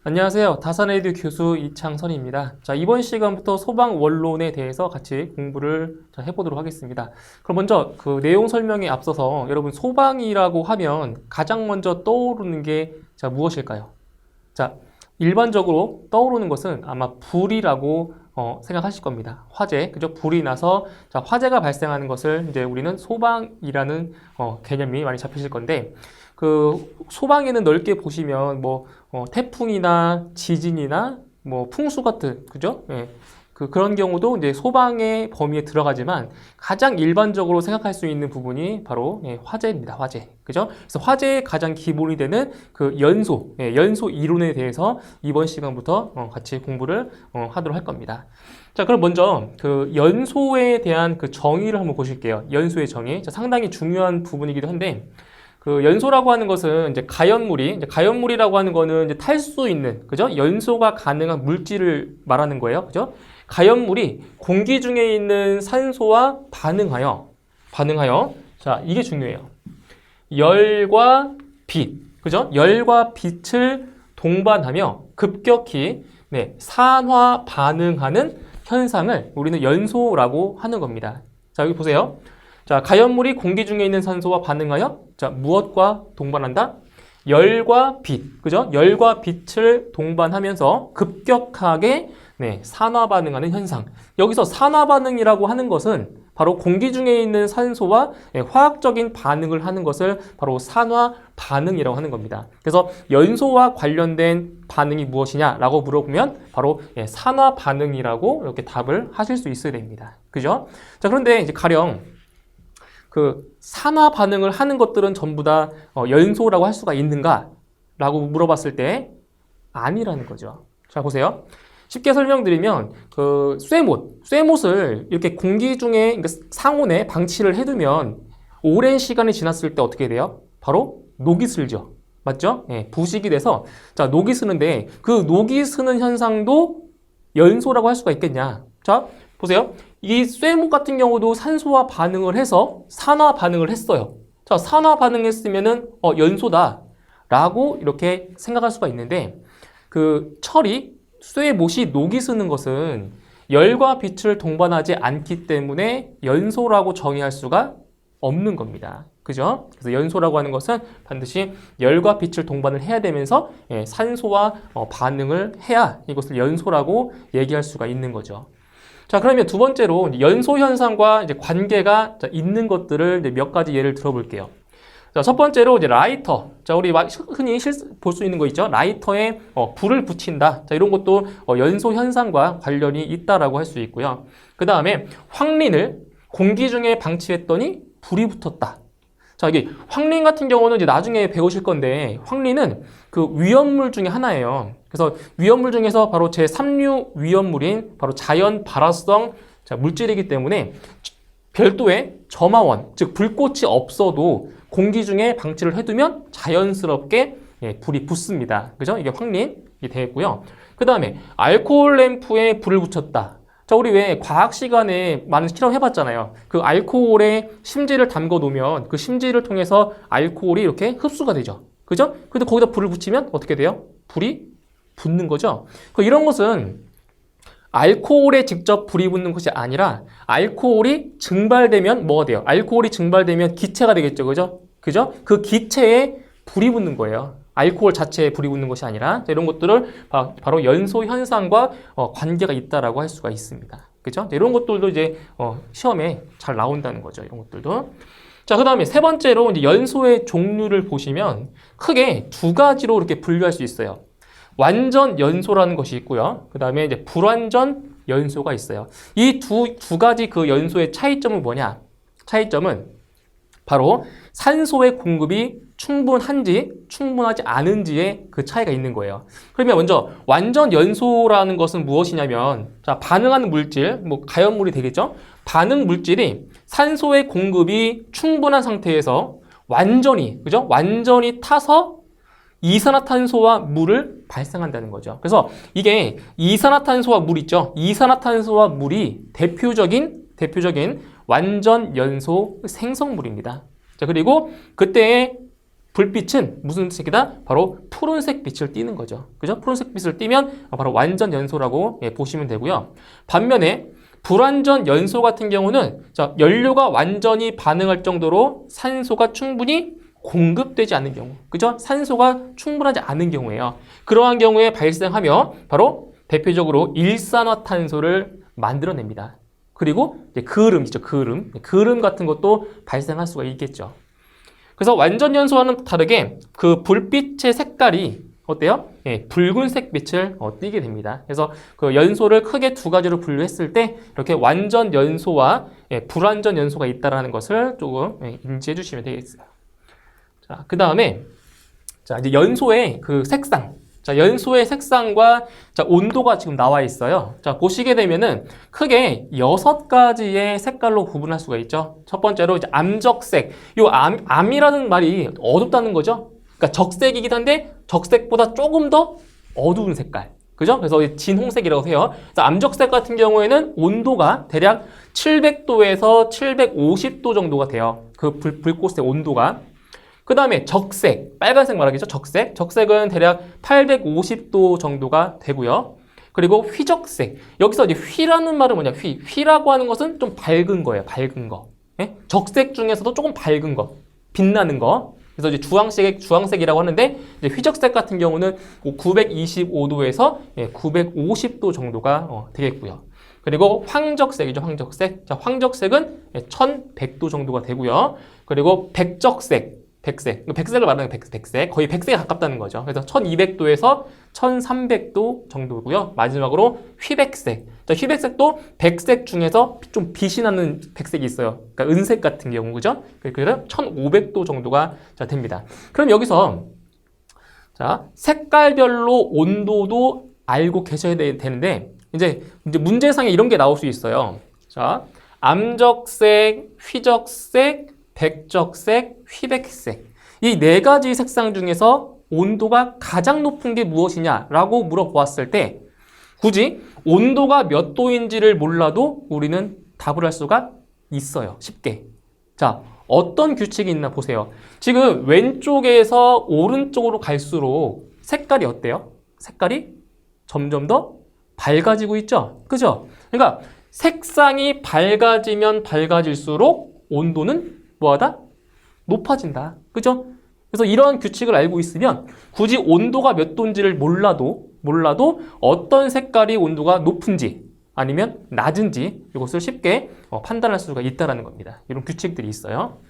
안녕하세요. 다산에듀 교수 이창선입니다. 자, 이번 시간부터 소방 원론에 대해서 같이 공부를 해보도록 하겠습니다. 그럼 먼저 그 내용 설명에 앞서서 여러분 소방이라고 하면 가장 먼저 떠오르는 게 무엇일까요? 자, 일반적으로 떠오르는 것은 아마 불이라고 생각하실 겁니다. 화재, 그죠? 불이 나서 화재가 발생하는 것을 이제 우리는 소방이라는 개념이 많이 잡히실 건데, 그 소방에는 넓게 보시면 태풍이나 지진이나 풍수 같은, 그죠? 예. 그런 경우도 이제 소방의 범위에 들어가지만 가장 일반적으로 생각할 수 있는 부분이 바로 화재입니다. 화재. 그죠? 그래서 화재의 가장 기본이 되는 그 연소, 연소 이론에 대해서 이번 시간부터 같이 공부를 하도록 할 겁니다. 자, 그럼 먼저 그 연소에 대한 그 정의를 한번 보실게요. 연소의 정의. 자, 상당히 중요한 부분이기도 한데, 그 연소라고 하는 것은 이제 가연물이라고 하는 거는 이제 탈 수 있는, 그죠? 연소가 가능한 물질을 말하는 거예요. 그죠? 가연물이 공기 중에 있는 산소와 반응하여, 자, 이게 중요해요. 열과 빛, 그죠? 열과 빛을 동반하며 급격히 산화 반응하는 현상을 우리는 연소라고 하는 겁니다. 자, 여기 보세요. 자, 가연물이 공기 중에 있는 산소와 반응하여, 자, 무엇과 동반한다? 열과 빛, 그죠? 열과 빛을 동반하면서 급격하게 산화 반응하는 현상. 여기서 산화 반응이라고 하는 것은 바로 공기 중에 있는 산소와 화학적인 반응을 하는 것을 바로 산화 반응이라고 하는 겁니다. 그래서 연소와 관련된 반응이 무엇이냐라고 물어보면 바로 산화 반응이라고 이렇게 답을 하실 수 있어야 됩니다. 그죠? 자, 그런데 이제 가령 그 산화 반응을 하는 것들은 전부 다 연소라고 할 수가 있는가? 라고 물어봤을 때 아니라는 거죠. 자, 보세요. 쉽게 설명드리면 그 쇠못을 이렇게 공기 중에, 그러니까 상온에 방치를 해두면 오랜 시간이 지났을 때 어떻게 돼요? 바로 녹이 슬죠. 맞죠? 부식이 돼서 녹이 스는데 그 녹이 스는 현상도 연소라고 할 수가 있겠냐? 자, 보세요. 이 쇠못 같은 경우도 산소와 반응을 해서 산화 반응을 했어요. 자, 산화 반응했으면은 연소다 라고 이렇게 생각할 수가 있는데, 그 쇠못이 녹이 스는 것은 열과 빛을 동반하지 않기 때문에 연소라고 정의할 수가 없는 겁니다. 그죠? 그래서 연소라고 하는 것은 반드시 열과 빛을 동반을 해야 되면서 산소와 반응을 해야 이것을 연소라고 얘기할 수가 있는 거죠. 자, 그러면 두 번째로 연소 현상과 이제 관계가 있는 것들을 이제 몇 가지 예를 들어볼게요. 자, 첫 번째로 이제 라이터. 자, 우리 흔히 볼 수 있는 거 있죠? 라이터에 불을 붙인다. 자, 이런 것도 연소 현상과 관련이 있다라고 할 수 있고요. 그 다음에 황린을 공기 중에 방치했더니 불이 붙었다. 자, 이게 황린 같은 경우는 이제 나중에 배우실 건데, 황린은 그 위험물 중에 하나예요. 그래서 위험물 중에서 바로 제3류 위험물인 바로 자연 발화성 물질이기 때문에 별도의 점화원, 즉 불꽃이 없어도 공기 중에 방치를 해두면 자연스럽게 불이 붙습니다. 그죠? 이게 황린이 되겠고요. 그 다음에 알코올 램프에 불을 붙였다. 자, 우리 왜 과학 시간에 많은 실험 해봤잖아요. 그 알코올에 심지를 담궈 놓으면 그 심지를 통해서 알코올이 이렇게 흡수가 되죠. 그죠? 근데 거기다 불을 붙이면 어떻게 돼요? 불이 붙는 거죠. 이런 것은 알코올에 직접 불이 붙는 것이 아니라 알코올이 증발되면 뭐가 돼요? 알코올이 증발되면 기체가 되겠죠. 그죠? 그죠? 그 기체에 불이 붙는 거예요. 알코올 자체에 불이 붙는 것이 아니라, 이런 것들을 바로 연소 현상과 관계가 있다라고 할 수가 있습니다. 그죠? 이런 것들도 이제 시험에 잘 나온다는 거죠. 이런 것들도. 자, 그 다음에 세 번째로 이제 연소의 종류를 보시면 크게 두 가지로 이렇게 분류할 수 있어요. 완전 연소라는 것이 있고요. 그 다음에 이제 불완전 연소가 있어요. 이 두 가지 그 연소의 차이점은 뭐냐? 차이점은 바로 산소의 공급이 충분한지 충분하지 않은지의 그 차이가 있는 거예요. 그러면 먼저 완전 연소라는 것은 무엇이냐면, 자, 반응하는 물질, 가연물이 되겠죠? 반응 물질이 산소의 공급이 충분한 상태에서 완전히, 그죠? 완전히 타서 이산화탄소와 물을 발생한다는 거죠. 그래서 이게 이산화탄소와 물 있죠? 이산화탄소와 물이 대표적인 완전 연소 생성물입니다. 자, 그리고 그때의 불빛은 무슨 색이다? 바로 푸른색 빛을 띠는 거죠. 그죠? 푸른색 빛을 띠면 바로 완전 연소라고 보시면 되고요. 반면에 불완전 연소 같은 경우는 자, 연료가 완전히 반응할 정도로 산소가 충분히 공급되지 않는 경우, 그죠? 산소가 충분하지 않은 경우예요. 그러한 경우에 발생하며 바로 대표적으로 일산화탄소를 만들어냅니다. 그리고 이제 그을음 있죠, 그을음. 그을음 같은 것도 발생할 수가 있겠죠. 그래서 완전 연소와는 다르게 그 불빛의 색깔이 어때요? 예, 붉은색 빛을 띠게 됩니다. 그래서 그 연소를 크게 두 가지로 분류했을 때 이렇게 완전 연소와 불완전 연소가 있다는 것을 조금 인지해 주시면 되겠어요. 자, 그 다음에 자, 이제 연소의 그 색상. 자, 연소의 색상과 자, 온도가 지금 나와 있어요. 자, 보시게 되면은 크게 6가지의 색깔로 구분할 수가 있죠. 첫 번째로 이제 암적색. 요 암이라는 말이 어둡다는 거죠. 그러니까 적색이긴 한데 적색보다 조금 더 어두운 색깔. 그죠? 그래서 진홍색이라고 해요. 그래서 암적색 같은 경우에는 온도가 대략 700도에서 750도 정도가 돼요. 그 불꽃의 온도가. 그 다음에 적색, 빨간색 말하겠죠? 적색. 적색은 대략 850도 정도가 되고요. 그리고 휘적색. 여기서 이제 휘라는 말은 뭐냐? 휘라고 하는 것은 좀 밝은 거예요. 밝은 거. 예? 적색 중에서도 조금 밝은 거. 빛나는 거. 그래서 이제 주황색이라고 하는데, 이제 휘적색 같은 경우는 925도에서 950도 정도가 되겠고요. 그리고 황적색이죠, 황적색. 자, 황적색은 1100도 정도가 되고요. 그리고 백적색. 백색을 말하는 백색. 거의 백색에 가깝다는 거죠. 그래서 1200도에서 1300도 정도고요. 마지막으로 휘백색. 자, 휘백색도 백색 중에서 좀 빛이 나는 백색이 있어요. 그러니까 은색 같은 경우, 그죠? 그래서 1500도 정도가 됩니다. 그럼 여기서 자, 색깔별로 온도도 알고 계셔야 되는데, 이제 문제상에 이런 게 나올 수 있어요. 자, 암적색, 휘적색, 백적색, 휘백색. 이 4가지 색상 중에서 온도가 가장 높은 게 무엇이냐라고 물어보았을 때 굳이 온도가 몇 도인지를 몰라도 우리는 답을 할 수가 있어요. 쉽게. 자, 어떤 규칙이 있나 보세요. 지금 왼쪽에서 오른쪽으로 갈수록 색깔이 어때요? 색깔이 점점 더 밝아지고 있죠? 그죠? 그러니까 색상이 밝아지면 밝아질수록 온도는 뭐하다? 높아진다. 그죠? 그래서 이런 규칙을 알고 있으면 굳이 온도가 몇 도인지를 몰라도 어떤 색깔이 온도가 높은지 아니면 낮은지 이것을 쉽게 판단할 수가 있다는 겁니다. 이런 규칙들이 있어요.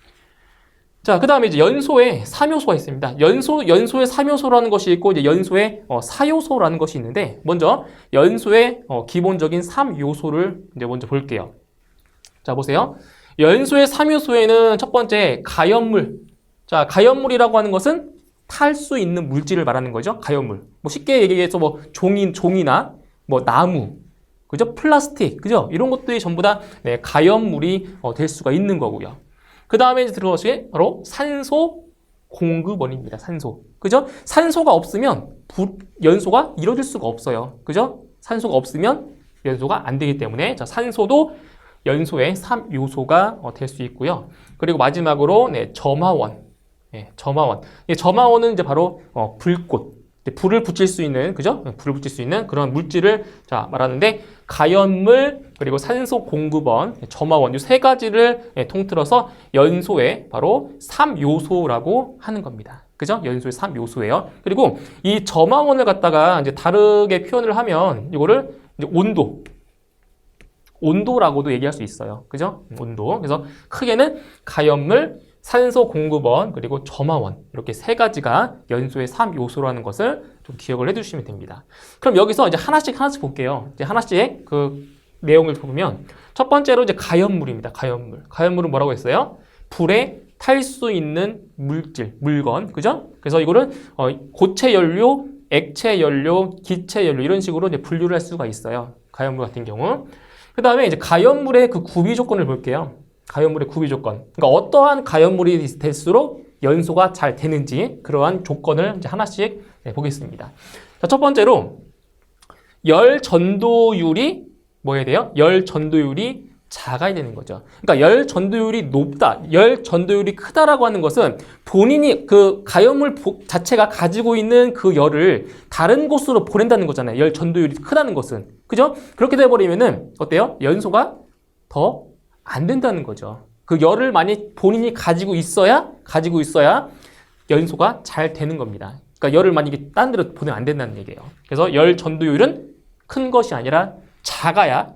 자, 그 다음에 이제 연소에 3요소가 있습니다. 연소에 3요소라는 것이 있고 이제 연소에 4요소라는 것이 있는데 먼저 연소의 기본적인 3요소를 이제 먼저 볼게요. 자, 보세요. 연소의 3요소에는 첫 번째 가연물. 자, 가연물이라고 하는 것은 탈 수 있는 물질을 말하는 거죠. 가연물. 뭐 쉽게 얘기해서 뭐 종이나 뭐 나무, 그죠? 플라스틱, 그죠? 이런 것들이 전부 다 가연물이 될 수가 있는 거고요. 그 다음에 이제 들어갈 게 바로 산소 공급원입니다. 산소, 그죠? 산소가 없으면 연소가 이루어질 수가 없어요. 그죠? 산소가 없으면 연소가 안 되기 때문에 자, 산소도 연소의 3요소가 될 수 있고요. 그리고 마지막으로 점화원. 점화원. 점화원은 이제 바로 불꽃. 불을 붙일 수 있는, 그죠? 불을 붙일 수 있는 그런 물질을 자, 말하는데 가연물 그리고 산소 공급원, 점화원 이 3가지를 통틀어서 연소의 바로 3요소라고 하는 겁니다. 그죠? 연소의 3요소예요. 그리고 이 점화원을 갖다가 이제 다르게 표현을 하면 이거를 이제 온도라고도 얘기할 수 있어요. 그죠? 온도. 그래서 크게는 가연물, 산소 공급원, 그리고 점화원 이렇게 3가지가 연소의 3요소라는 것을 좀 기억을 해두시면 됩니다. 그럼 여기서 이제 하나씩 볼게요. 이제 하나씩 그 내용을 보면 첫 번째로 이제 가연물입니다. 가연물. 가연물은 뭐라고 했어요? 불에 탈 수 있는 물건, 그죠? 그래서 이거를 고체 연료, 액체 연료, 기체 연료 이런 식으로 이제 분류를 할 수가 있어요. 가연물 같은 경우. 그 다음에 이제 가연물의 그 구비 조건을 볼게요. 가연물의 구비 조건. 그러니까 어떠한 가연물이 될수록 연소가 잘 되는지 그러한 조건을 이제 하나씩 보겠습니다. 자, 첫 번째로 열 전도율이 뭐 해야 돼요? 열 전도율이 작아야 되는 거죠. 그러니까 열 전도율이 높다, 열 전도율이 크다라고 하는 것은 본인이 그 가염물 자체가 가지고 있는 그 열을 다른 곳으로 보낸다는 거잖아요. 열 전도율이 크다는 것은. 그죠? 그렇게 돼버리면은 어때요? 연소가 더 안 된다는 거죠. 그 열을 많이 본인이 가지고 있어야 연소가 잘 되는 겁니다. 그러니까 열을 만약에 딴 데로 보내면 안 된다는 얘기예요. 그래서 열 전도율은 큰 것이 아니라 작아야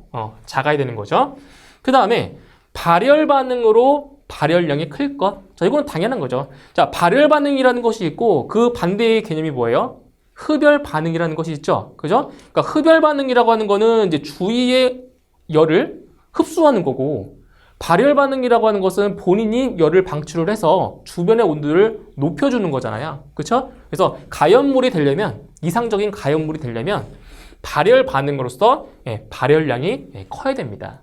되는 거죠. 그 다음에 발열 반응으로 발열량이 클 것. 자, 이거는 당연한 거죠. 자, 발열 반응이라는 것이 있고 그 반대의 개념이 뭐예요? 흡열 반응이라는 것이 있죠. 그죠? 그러니까 흡열 반응이라고 하는 거는 이제 주위의 열을 흡수하는 거고, 발열 반응이라고 하는 것은 본인이 열을 방출을 해서 주변의 온도를 높여주는 거잖아요. 그렇죠? 그래서 가염물이 되려면, 이상적인 가염물이 되려면 발열 반응으로서 발열량이 커야 됩니다.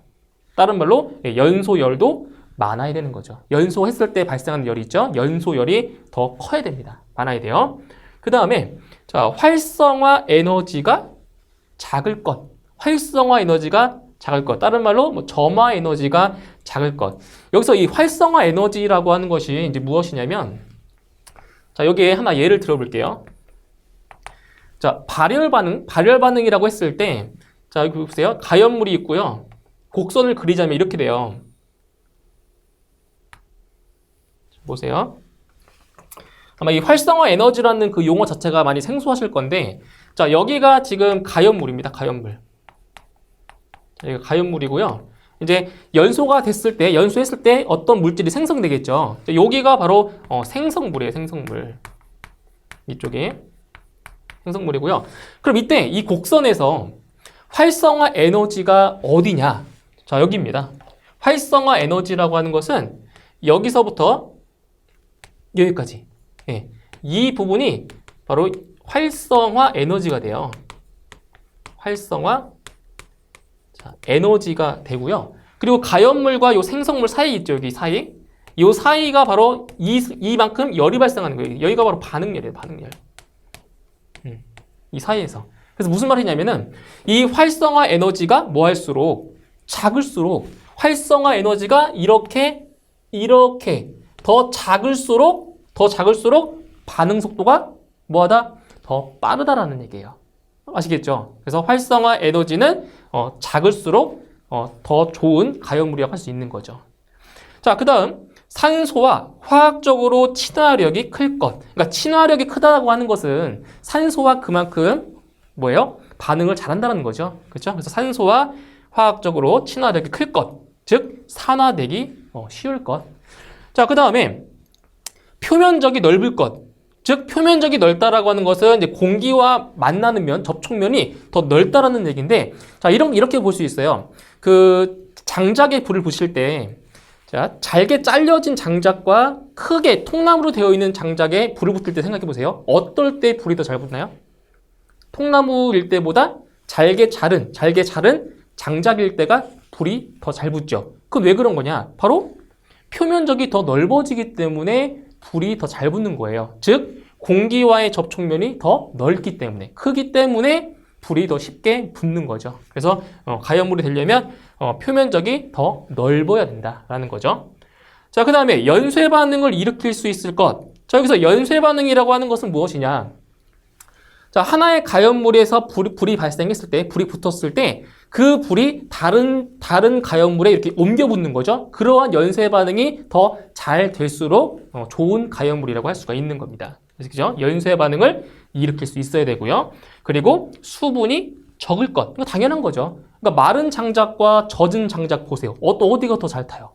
다른 말로 연소열도 많아야 되는 거죠. 연소했을 때 발생하는 열이 있죠. 연소열이 더 커야 됩니다. 많아야 돼요. 그 다음에 자, 활성화 에너지가 작을 것. 활성화 에너지가 작을 것. 다른 말로 뭐 점화 에너지가 작을 것. 여기서 이 활성화 에너지라고 하는 것이 이제 무엇이냐면, 자, 여기에 하나 예를 들어볼게요. 자, 발열 반응이라고 했을 때, 자, 여기 보세요. 가염물이 있고요. 곡선을 그리자면 이렇게 돼요. 보세요. 아마 이 활성화 에너지라는 그 용어 자체가 많이 생소하실 건데, 자, 여기가 지금 가염물입니다. 가염물. 여기가 가염물이고요. 이제 연소했을 때 어떤 물질이 생성되겠죠. 여기가 바로 생성물이에요. 생성물. 이쪽에 생성물이고요. 그럼 이때 이 곡선에서 활성화 에너지가 어디냐? 자, 여기입니다. 활성화 에너지라고 하는 것은 여기서부터 여기까지. 이 부분이 바로 활성화 에너지가 돼요. 활성화 에너지가 되고요. 그리고 가염물과 요 생성물 사이 있죠. 여기 사이. 이 사이가 바로 이만큼 열이 발생하는 거예요. 여기가 바로 반응열이에요. 반응열. 이 사이에서. 그래서 무슨 말이냐면은 이 활성화 에너지가 뭐 할수록 작을수록 활성화 에너지가 이렇게 더 작을수록 반응 속도가 뭐하다? 더 빠르다라는 얘기예요. 아시겠죠? 그래서 활성화 에너지는 작을수록 더 좋은 가염물이라고 할 수 있는 거죠. 자, 그 다음 산소와 화학적으로 친화력이 클 것. 그러니까 친화력이 크다고 하는 것은 산소와 그만큼 뭐예요? 반응을 잘한다는 거죠. 그렇죠? 그래서 산소와 화학적으로 친화력이 클 것. 즉 산화되기 쉬울 것. 자, 그 다음에 표면적이 넓을 것. 즉 표면적이 넓다라고 하는 것은 이제 공기와 만나는 면, 접촉면이 더 넓다라는 얘기인데, 자, 이렇게 볼 수 있어요. 그 장작에 불을 붙일 때, 자, 잘게 잘려진 장작과 크게 통나무로 되어 있는 장작에 불을 붙일 때 생각해 보세요. 어떨 때 불이 더 잘 붙나요? 통나무일 때보다 잘게 자른 장작일 때가 불이 더 잘 붙죠. 그건 왜 그런 거냐? 바로 표면적이 더 넓어지기 때문에 불이 더 잘 붙는 거예요. 즉 공기와의 접촉면이 더 넓기 때문에, 크기 때문에 불이 더 쉽게 붙는 거죠. 그래서 가염물이 되려면 표면적이 더 넓어야 된다라는 거죠. 자, 그 다음에 연쇄 반응을 일으킬 수 있을 것. 자, 여기서 연쇄 반응이라고 하는 것은 무엇이냐? 자, 하나의 가염물에서 불이 발생했을 때, 불이 붙었을 때 그 불이 다른 가염물에 이렇게 옮겨 붙는 거죠. 그러한 연쇄 반응이 더 잘 될수록 좋은 가염물이라고 할 수가 있는 겁니다. 그죠? 연쇄 반응을 일으킬 수 있어야 되고요. 그리고 수분이 적을 것. 이거 당연한 거죠. 그러니까 마른 장작과 젖은 장작 보세요. 어디가 더 잘 타요?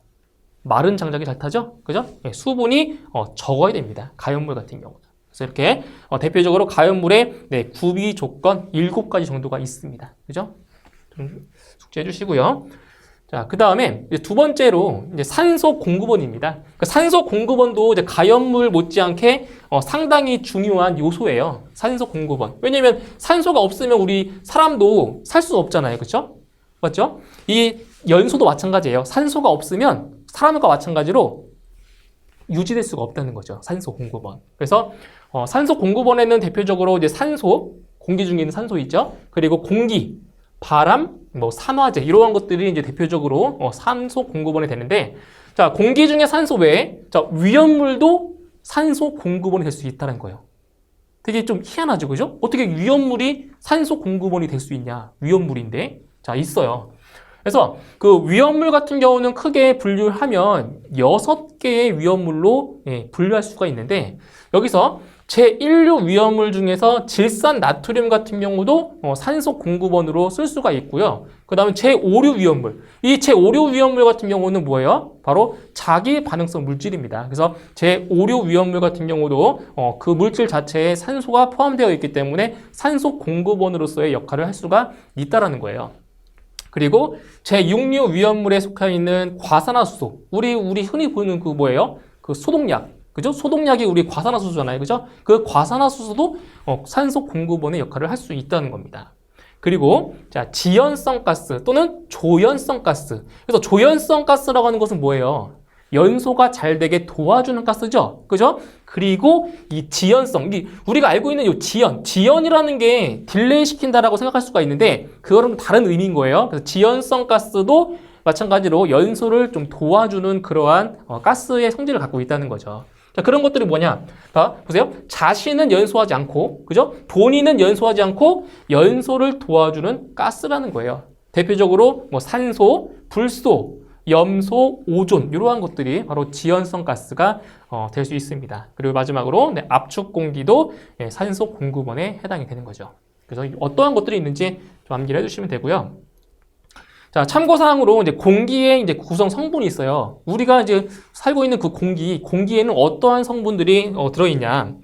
마른 장작이 잘 타죠? 그죠? 네, 수분이 적어야 됩니다. 가염물 같은 경우는. 그래서 이렇게 대표적으로 가염물의 구비 조건 7가지 정도가 있습니다. 그죠? 좀 숙지해 주시고요. 자, 그 다음에 두 번째로 이제 산소 공급원입니다. 그러니까 산소 공급원도 이제 가염물 못지않게 상당히 중요한 요소예요. 산소 공급원. 왜냐면 산소가 없으면 우리 사람도 살 수 없잖아요. 그렇죠? 맞죠? 이 연소도 마찬가지예요. 산소가 없으면 사람과 마찬가지로 유지될 수가 없다는 거죠. 산소 공급원. 그래서 산소 공급원에는 대표적으로 이제 산소, 공기 중에 있는 산소 있죠. 그리고 공기, 바람, 뭐 산화제 이러한 것들이 이제 대표적으로 산소 공급원이 되는데, 자, 공기 중에 산소 외에 자, 위험물도 산소 공급원이 될 수 있다는 거예요. 되게 좀 희한하죠, 그죠? 어떻게 위험물이 산소 공급원이 될 수 있냐? 위험물인데, 자, 있어요. 그래서 그 위험물 같은 경우는 크게 분류를 하면 6개의 위험물로 분류할 수가 있는데, 여기서 제1류 위험물 중에서 질산 나트륨 같은 경우도 산소 공급원으로 쓸 수가 있고요. 그 다음에 제5류 위험물. 이 제5류 위험물 같은 경우는 뭐예요? 바로 자기 반응성 물질입니다. 그래서 제5류 위험물 같은 경우도 그 물질 자체에 산소가 포함되어 있기 때문에 산소 공급원으로서의 역할을 할 수가 있다라는 거예요. 그리고 제6류 위험물에 속해 있는 과산화수소. 우리 흔히 보는 그 뭐예요? 그 소독약. 그죠? 소독약이 우리 과산화수소잖아요. 그죠? 그 과산화수소도 산소 공급원의 역할을 할 수 있다는 겁니다. 그리고 자, 지연성 가스 또는 조연성 가스. 그래서 조연성 가스라고 하는 것은 뭐예요? 연소가 잘 되게 도와주는 가스죠. 그죠? 그리고 이 지연성, 우리가 알고 있는 이 지연이라는 게 딜레이 시킨다라고 생각할 수가 있는데 그거는 다른 의미인 거예요. 그래서 지연성 가스도 마찬가지로 연소를 좀 도와주는 그러한 가스의 성질을 갖고 있다는 거죠. 자, 그런 것들이 뭐냐? 자, 보세요. 자신은 연소하지 않고, 그죠? 본인은 연소하지 않고 연소를 도와주는 가스라는 거예요. 대표적으로 뭐 산소, 불소, 염소, 오존 이러한 것들이 바로 지연성 가스가 될 수 있습니다. 그리고 마지막으로 압축 공기도 산소 공급원에 해당이 되는 거죠. 그래서 어떠한 것들이 있는지 좀 암기를 해주시면 되고요. 자, 참고사항으로 이제 공기의 이제 구성 성분이 있어요. 우리가 이제 살고 있는 그 공기에는 어떠한 성분들이 들어있냐.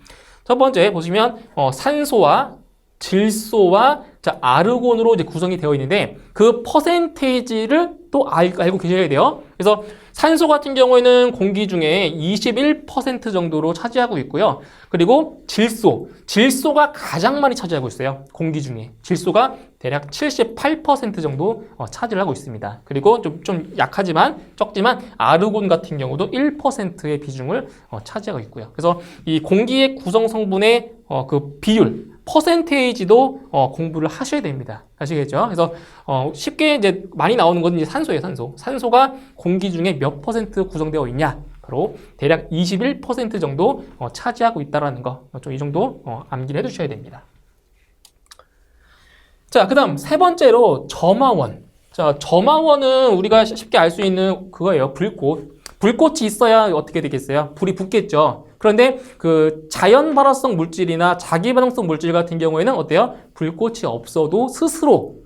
첫 번째 보시면 산소와 질소와 자, 아르곤으로 이제 구성이 되어 있는데 그 퍼센테이지를 또 알고 계셔야 돼요. 그래서 산소 같은 경우에는 공기 중에 21% 정도로 차지하고 있고요. 그리고 질소가 가장 많이 차지하고 있어요. 공기 중에. 질소가 대략 78% 정도 차지를 하고 있습니다. 그리고 좀 약하지만 적지만 아르곤 같은 경우도 1%의 비중을 차지하고 있고요. 그래서 이 공기의 구성 성분의 그 비율, 퍼센테이지도 공부를 하셔야 됩니다. 아시겠죠? 그래서 쉽게 이제 많이 나오는 건 이제 산소예요, 산소. 산소가 공기 중에 몇 퍼센트 구성되어 있냐? 바로 대략 21% 정도 차지하고 있다라는 거. 좀 이 정도 암기를 해두셔야 됩니다. 자, 그 다음 세 번째로 점화원. 자, 점화원은 우리가 쉽게 알 수 있는 그거예요. 불꽃이 있어야 어떻게 되겠어요? 불이 붙겠죠. 그런데 그 자연 발화성 물질이나 자기 반응성 물질 같은 경우에는 어때요? 불꽃이 없어도 스스로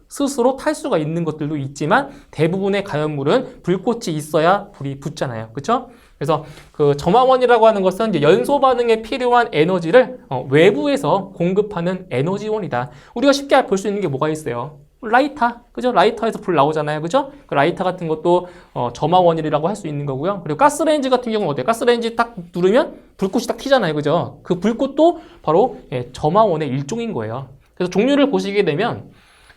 탈 수가 있는 것들도 있지만 대부분의 가연물은 불꽃이 있어야 불이 붙잖아요. 그렇죠? 그래서 그 점화원이라고 하는 것은 이제 연소 반응에 필요한 에너지를 외부에서 공급하는 에너지원이다. 우리가 쉽게 볼 수 있는 게 뭐가 있어요? 라이터, 그죠? 라이터에서 불 나오잖아요, 그죠? 그 라이터 같은 것도 점화원이라고 할 수 있는 거고요. 그리고 가스레인지 같은 경우는 어때요? 가스레인지 딱 누르면 불꽃이 딱 튀잖아요, 그죠? 그 불꽃도 바로 점화원의 일종인 거예요. 그래서 종류를 보시게 되면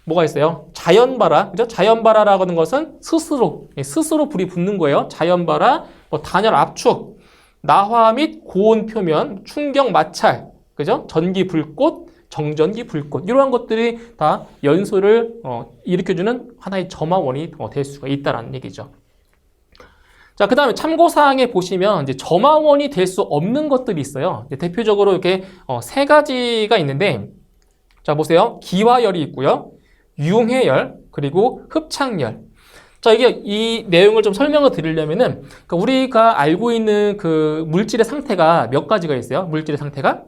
뭐가 있어요? 자연발화, 그죠? 자연발화라고 하는 것은 스스로 불이 붙는 거예요. 자연발화, 단열 압축, 나화 및 고온 표면, 충격 마찰, 그죠? 전기 불꽃, 정전기 불꽃 이러한 것들이 다 연소를 일으켜주는 하나의 점화원이 될 수가 있다는 얘기죠. 자, 그 다음에 참고사항에 보시면 이제 점화원이 될 수 없는 것들이 있어요. 대표적으로 이렇게 세 가지가 있는데, 자, 보세요. 기화열이 있고요. 융해열, 그리고 흡착열. 자, 이 내용을 좀 설명을 드리려면은, 그러니까 우리가 알고 있는 그 물질의 상태가 몇 가지가 있어요? 물질의 상태가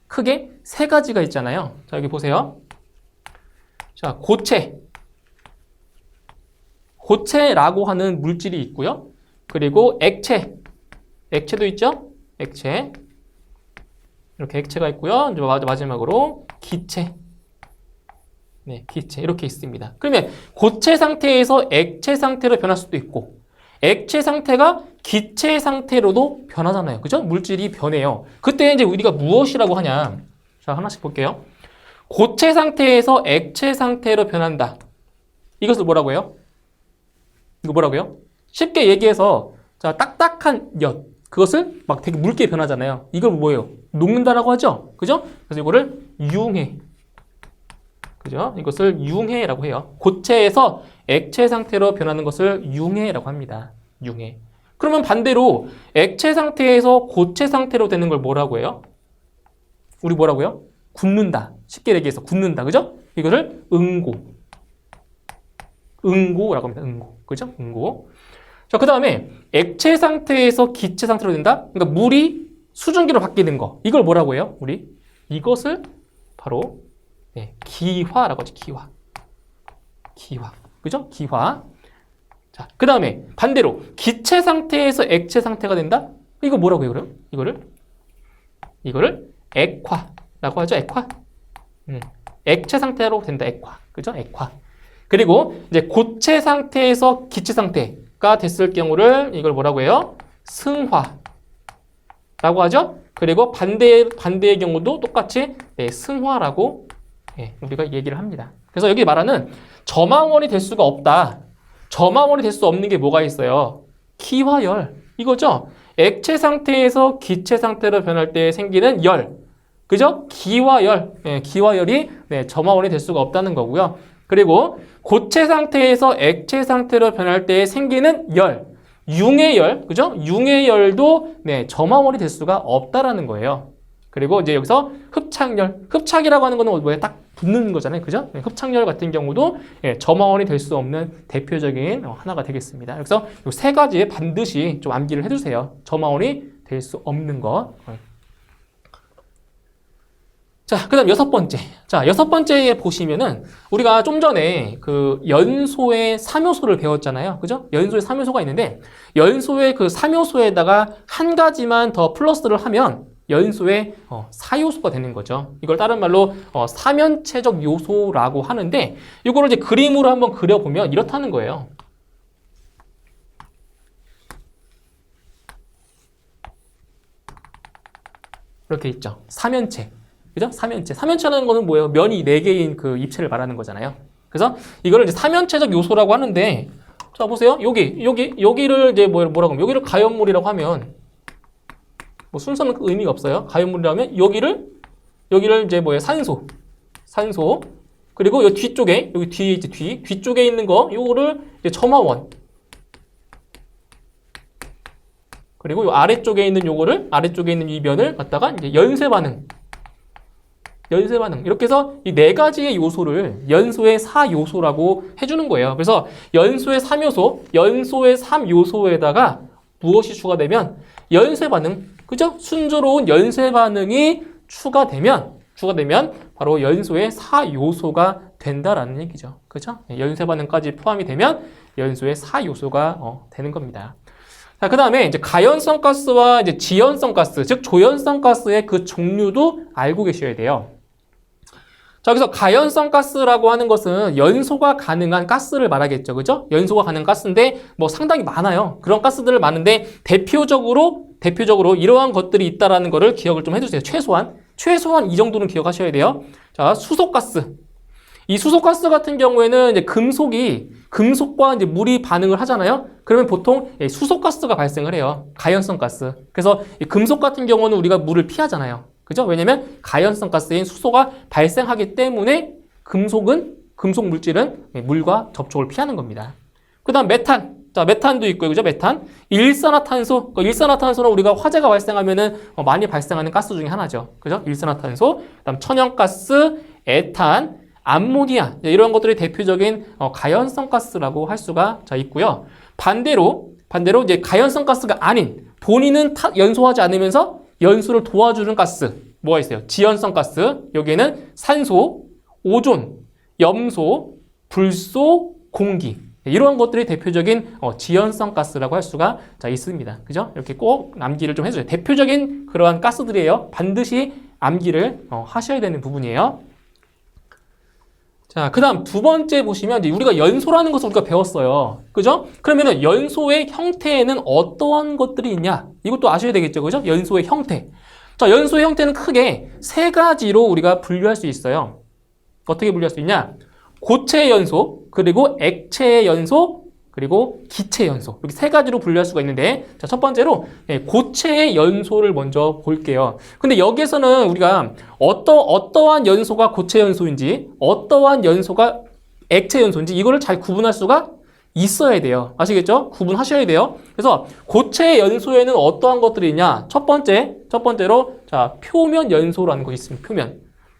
크게 세 가지가 있잖아요. 자, 여기 보세요. 자, 고체라고 하는 물질이 있고요. 그리고 액체도 있죠? 액체. 이렇게 액체가 있고요. 이제 마지막으로 기체. 네, 기체. 이렇게 있습니다. 그러면 고체 상태에서 액체 상태로 변할 수도 있고, 액체 상태가 기체 상태로도 변하잖아요. 그죠? 물질이 변해요. 그때 이제 우리가 무엇이라고 하냐. 자, 하나씩 볼게요. 고체 상태에서 액체 상태로 변한다. 이것을 뭐라고 해요? 이거 뭐라고요? 쉽게 얘기해서, 자, 딱딱한 엿. 그것을 막 되게 묽게 변하잖아요. 이걸 뭐예요? 녹는다라고 하죠? 그죠? 그래서 이거를 융해. 그죠? 이것을 융해라고 해요. 고체에서 액체 상태로 변하는 것을 융해라고 합니다. 융해. 그러면 반대로 액체 상태에서 고체 상태로 되는 걸 뭐라고 해요? 우리 뭐라고요? 굳는다. 쉽게 얘기해서 굳는다. 그죠? 이거를 응고. 응고라고 합니다. 응고. 그죠? 응고. 자, 그 다음에 액체 상태에서 기체 상태로 된다? 그러니까 물이 수증기로 바뀌는 거. 이걸 뭐라고 해요? 우리 이것을 바로 기화라고 하죠. 기화. 기화. 그죠? 기화. 자, 그 다음에 반대로 기체 상태에서 액체 상태가 된다? 이거 뭐라고 해요, 그럼? 이거를 액화라고 하죠. 액화. 액체 상태로 된다. 액화. 그죠? 액화. 그리고 이제 고체 상태에서 기체 상태가 됐을 경우를 이걸 뭐라고 해요? 승화라고 하죠. 그리고 반대의 경우도 똑같이 승화라고 우리가 얘기를 합니다. 그래서 여기 말하는 점화원이 될 수가 없다. 점화원이 될 수 없는 게 뭐가 있어요? 기화열. 이거죠? 액체 상태에서 기체 상태로 변할 때 생기는 열. 그죠? 기화열. 기화열이 점화원이 될 수가 없다는 거고요. 그리고 고체 상태에서 액체 상태로 변할 때 생기는 열. 융해열. 그죠? 융해열도 점화원이 될 수가 없다라는 거예요. 그리고 이제 여기서 흡착열. 흡착이라고 하는 거는 뭐에 딱 붙는 거잖아요. 그죠? 흡착열 같은 경우도 점화원이 될 수 없는 대표적인 하나가 되겠습니다. 그래서 이 세 가지에 반드시 좀 암기를 해주세요. 점화원이 될 수 없는 것. 자, 그 다음 여섯 번째. 자, 여섯 번째에 보시면은 우리가 좀 전에 그 연소의 3요소를 배웠잖아요. 그죠? 연소의 3요소가 있는데 연소의 그 3요소에다가 한 가지만 더 플러스를 하면 연소의 4요소가 되는 거죠. 이걸 다른 말로 사면체적 요소라고 하는데 이거를 이제 그림으로 한번 그려보면 이렇다는 거예요. 이렇게 있죠. 사면체. 그죠? 사면체. 사면체라는 거는 뭐예요? 면이 4개인 그 입체를 말하는 거잖아요. 그래서 이거를 이제 사면체적 요소라고 하는데 자, 보세요. 여기를 이제 뭐라고 하면 여기를 가연물이라고 하면 뭐 순서는 의미가 없어요. 가연물이라면 여기를 이제 뭐예요? 산소. 그리고 이 뒤쪽에 여기 뒤에 이제 뒤쪽에 있는 거 요거를 이제 점화원. 그리고 요 아래쪽에 있는 요거를 아래쪽에 있는 이 면을 갖다가 이제 연쇄 반응. 이렇게 해서 이 4가지의 요소를 연소의 4요소라고 해주는 거예요. 그래서 연소의 3요소, 연소의 3요소에다가 무엇이 추가되면 연쇄 반응, 그죠? 순조로운 연쇄 반응이 추가되면 바로 연소의 4요소가 된다라는 얘기죠. 그죠? 연쇄 반응까지 포함이 되면 연소의 4요소가 되는 겁니다. 자, 그 다음에 이제 가연성 가스와 이제 지연성 가스, 즉 조연성 가스의 그 종류도 알고 계셔야 돼요. 자, 그래서 가연성 가스라고 하는 것은 연소가 가능한 가스를 말하겠죠. 그죠? 연소가 가능한 가스인데 뭐 상당히 많아요. 그런 가스들을 많은데 대표적으로 이러한 것들이 있다라는 거를 기억을 좀 해주세요. 최소한 이 정도는 기억하셔야 돼요. 자, 수소가스. 이 수소가스 같은 경우에는 이제 금속과 이제 물이 반응을 하잖아요. 그러면 보통 수소가스가 발생을 해요. 가연성 가스. 그래서 이 금속 같은 경우는 우리가 물을 피하잖아요. 그죠? 왜냐면 가연성 가스인 수소가 발생하기 때문에 금속 물질은 물과 접촉을 피하는 겁니다. 그 다음 메탄. 자, 메탄도 있고요. 그죠? 메탄. 일산화탄소. 일산화탄소는 우리가 화재가 발생하면은 많이 발생하는 가스 중에 하나죠. 그죠? 일산화탄소. 그 다음 천연가스, 에탄, 암모니아. 이런 것들이 대표적인 가연성 가스라고 할 수가 있고요. 반대로 이제 가연성 가스가 아닌 본인은 연소하지 않으면서 연소를 도와주는 가스. 뭐가 있어요? 지연성 가스. 여기에는 산소, 오존, 염소, 불소, 공기. 이런 것들이 대표적인 지연성 가스라고 할 수가 있습니다. 그죠? 이렇게 꼭 암기를 좀 해줘요. 대표적인 그러한 가스들이에요. 반드시 암기를 하셔야 되는 부분이에요. 자, 그 다음 두 번째 보시면 이제 우리가 연소라는 것을 우리가 배웠어요. 그죠? 그러면은 연소의 형태에는 어떠한 것들이 있냐? 이것도 아셔야 되겠죠. 그죠? 연소의 형태. 자, 연소의 형태는 크게 3가지로 우리가 분류할 수 있어요. 어떻게 분류할 수 있냐? 고체의 연소, 그리고 액체의 연소, 그리고 기체 연소. 이렇게 세 가지로 분류할 수가 있는데, 자, 첫 번째로 고체의 연소를 먼저 볼게요. 근데 여기에서는 우리가 어떠한 연소가 고체 연소인지, 어떠한 연소가 액체 연소인지 이거를 잘 구분할 수가 있어야 돼요. 아시겠죠? 구분하셔야 돼요. 그래서 고체 연소에는 어떠한 것들이 있냐? 첫 번째로 자, 표면 연소라는 것이 있습니다.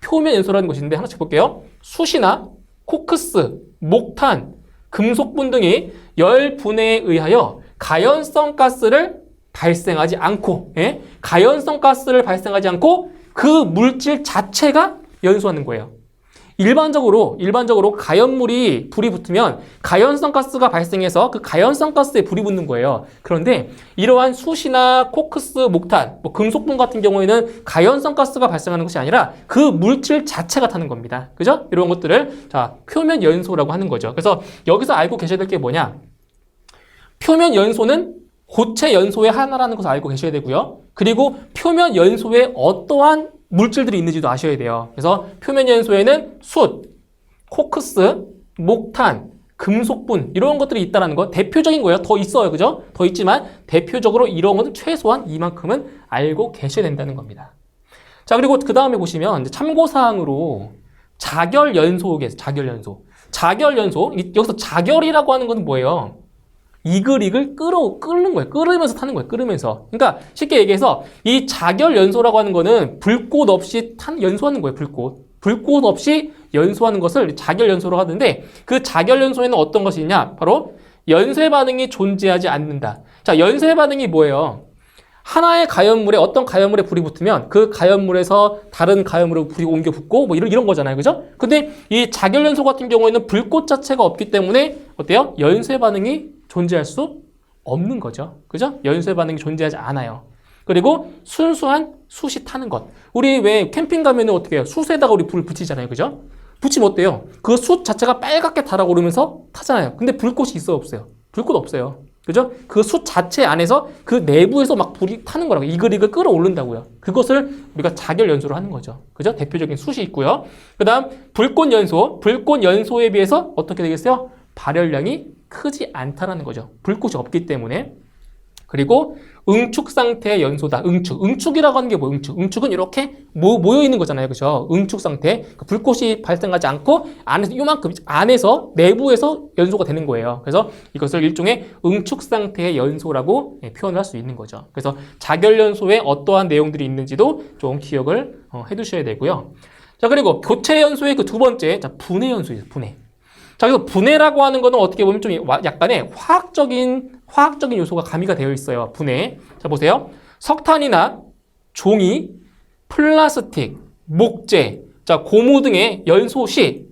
표면 연소라는 것이 있는데 하나씩 볼게요. 숯이나 코크스, 목탄, 금속분 등이 열 분해에 의하여 가연성 가스를 발생하지 않고, 가연성 가스를 발생하지 않고 그 물질 자체가 연소하는 거예요. 일반적으로 가연물이 불이 붙으면 가연성 가스가 발생해서 그 가연성 가스에 불이 붙는 거예요. 그런데 이러한 숯이나 코크스, 목탄, 금속분 같은 경우에는 가연성 가스가 발생하는 것이 아니라 그 물질 자체가 타는 겁니다. 그죠? 이런 것들을 자, 표면 연소라고 하는 거죠. 그래서 여기서 알고 계셔야 될 게 뭐냐? 표면 연소는 고체 연소의 하나라는 것을 알고 계셔야 되고요. 그리고 표면 연소에 어떠한 물질들이 있는지도 아셔야 돼요. 그래서 표면 연소에는 숯, 코크스, 목탄, 금속분 이런 것들이 있다는 거 대표적인 거예요. 더 있어요. 그죠? 더 있지만 대표적으로 이런 것은 최소한 이만큼은 알고 계셔야 된다는 겁니다. 자, 그리고 그 다음에 보시면 이제 참고사항으로 자결연소겠어요. 자결연소. 여기서 자결이라고 하는 건 뭐예요? 이글이글 끓는 거예요. 끓으면서 타는 거예요. 끓으면서. 그러니까 쉽게 얘기해서 이 자결 연소라고 하는 거는 불꽃 없이 연소하는 거예요. 불꽃 없이 연소하는 것을 자결 연소라고 하는데 그 자결 연소에는 어떤 것이 있냐? 바로 연쇄 반응이 존재하지 않는다. 자, 연쇄 반응이 뭐예요? 하나의 가연물에 어떤 가연물에 불이 붙으면 그 가연물에서 다른 가연물에 불이 옮겨 붙고 뭐 이런 거잖아요. 그죠? 근데 이 자결 연소 같은 경우에는 불꽃 자체가 없기 때문에 어때요? 연쇄 반응이 존재할 수 없는 거죠. 그죠? 연쇄 반응이 존재하지 않아요. 그리고 순수한 숯이 타는 것. 우리 왜 캠핑 가면은 어떻게 해요? 숯에다가 우리 불을 붙이잖아요. 그죠? 붙이면 어때요? 그 숯 자체가 빨갛게 달아오르면서 타잖아요. 근데 불꽃이 있어요? 없어요? 불꽃 없어요. 그죠? 그 숯 자체 안에서 그 내부에서 막 불이 타는 거라고. 이글이글 끌어오른다고요. 그것을 우리가 자결 연소로 하는 거죠. 그죠? 대표적인 숯이 있고요. 그 다음 불꽃 연소. 불꽃 연소에 비해서 어떻게 되겠어요? 발열량이 크지 않다라는 거죠. 불꽃이 없기 때문에. 그리고 응축 상태의 연소다. 응축이라고 하는 게 뭐예요? 응축은 이렇게 모여 있는 거잖아요. 그죠? 응축 상태. 불꽃이 발생하지 않고 안에서 요만큼 안에서 내부에서 연소가 되는 거예요. 그래서 이것을 일종의 응축 상태의 연소라고 표현을 할 수 있는 거죠. 그래서 자결 연소에 어떠한 내용들이 있는지도 좀 기억을 해두셔야 되고요. 자, 그리고 교체 연소의 그 두 번째, 자, 분해 연소예요. 분해. 자, 그래서 분해라고 하는 거는 어떻게 보면 좀 약간의 화학적인 요소가 가미가 되어 있어요. 분해. 자, 보세요. 석탄이나 종이, 플라스틱, 목재, 자, 고무 등의 연소 시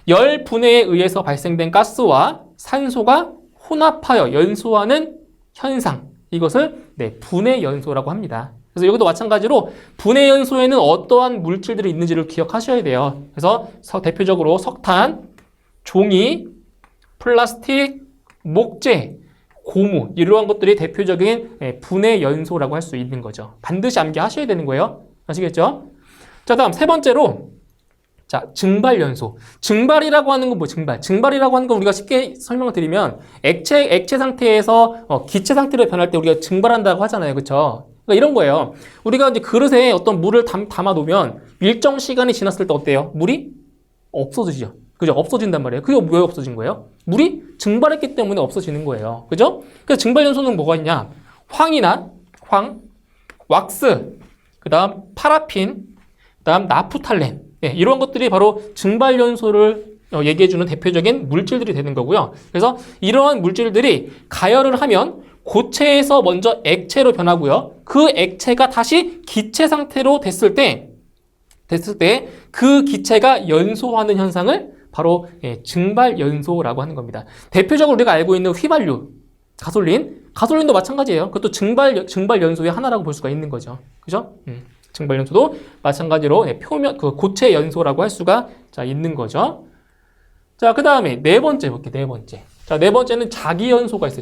열 분해에 의해서 발생된 가스와 산소가 혼합하여 연소하는 현상. 이것을 분해 연소라고 합니다. 그래서 여기도 마찬가지로 분해 연소에는 어떠한 물질들이 있는지를 기억하셔야 돼요. 그래서 대표적으로 석탄, 종이, 플라스틱, 목재, 고무 이러한 것들이 대표적인 분해 연소라고 할 수 있는 거죠. 반드시 암기하셔야 되는 거예요. 아시겠죠? 자, 다음 세 번째로 자, 증발 연소. 증발이라고 하는 건 뭐 증발이라고 하는 건 우리가 쉽게 설명을 드리면 액체 상태에서 기체 상태로 변할 때 우리가 증발한다고 하잖아요. 그렇죠? 그러니까 이런 거예요. 우리가 이제 그릇에 어떤 물을 담아 놓으면 일정 시간이 지났을 때 어때요? 물이 없어지죠. 그죠? 없어진단 말이에요. 그게 왜 없어진 거예요? 물이 증발했기 때문에 없어지는 거예요. 그죠? 그래서 증발 연소는 뭐가 있냐? 황, 왁스, 그 다음 파라핀, 그 다음 나프탈렌. 이런 것들이 바로 증발 연소를 얘기해주는 대표적인 물질들이 되는 거고요. 그래서 이러한 물질들이 가열을 하면 고체에서 먼저 액체로 변하고요. 그 액체가 다시 기체 상태로 됐을 때 그 기체가 연소하는 현상을 바로 증발 연소라고 하는 겁니다. 대표적으로 우리가 알고 있는 휘발유, 가솔린도 마찬가지예요. 그것도 증발 연소의 하나라고 볼 수가 있는 거죠. 그죠? 증발 연소도 마찬가지로 표면 고체 연소라고 할 수가 있는 거죠. 자, 그 다음에 네 번째 볼게요. 네 번째. 자, 네 번째는 자기 연소가 있어요.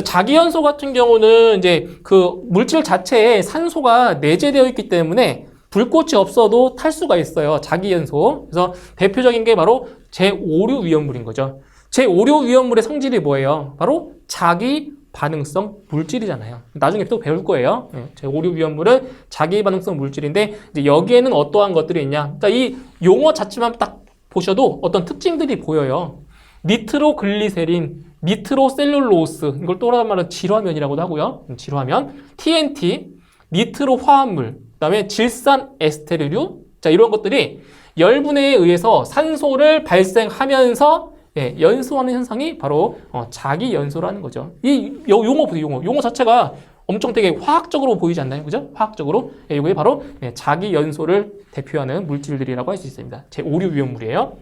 자기 연소 같은 경우는 이제 그 물질 자체에 산소가 내재되어 있기 때문에 불꽃이 없어도 탈 수가 있어요. 자기 연소. 그래서 대표적인 게 바로 제5류 위험물인 거죠. 제5류 위험물의 성질이 뭐예요? 바로 자기 반응성 물질이잖아요. 나중에 또 배울 거예요. 제5류 위험물은 자기 반응성 물질인데 이제 여기에는 어떠한 것들이 있냐? 자, 이 용어 자체만 딱 보셔도 어떤 특징들이 보여요. 니트로글리세린, 니트로셀룰로스, 이걸 또 다른 말은 질화면이라고도 하고요. 질화면, TNT, 니트로 화합물, 그다음에 질산 에스테르류. 자, 이런 것들이 열분해에 의해서 산소를 발생하면서 연소하는 현상이 바로 자기 연소라는 거죠. 이 용어 보세요, 용어 자체가 엄청 되게 화학적으로 보이지 않나요? 그죠? 화학적으로. 이게 바로 자기 연소를 대표하는 물질들이라고 할 수 있습니다. 제5류 위험물이에요.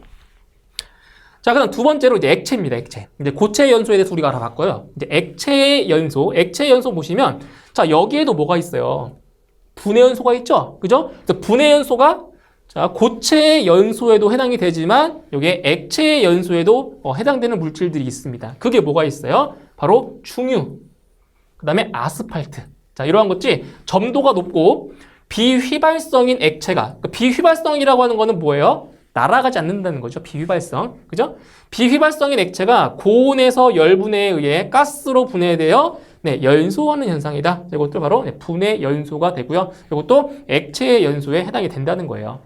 자, 그다음 두 번째로 이제 액체입니다. 액체. 이제 고체 연소에 대해서 우리가 알아봤고요. 이제 액체 연소 보시면 자, 여기에도 뭐가 있어요? 분해 연소가 있죠? 그죠? 그래서 분해 연소가 자, 고체 연소에도 해당이 되지만 여기에 액체 연소에도 해당되는 물질들이 있습니다. 그게 뭐가 있어요? 바로 중유, 그다음에 아스팔트. 자, 이러한 것이 점도가 높고 비휘발성인 액체가, 그러니까 비휘발성이라고 하는 거는 뭐예요? 날아가지 않는다는 거죠. 비휘발성. 그죠? 비휘발성인 액체가 고온에서 열분해에 의해 가스로 분해되어 연소하는 현상이다. 이것도 바로 분해 연소가 되고요. 이것도 액체 연소에 해당이 된다는 거예요.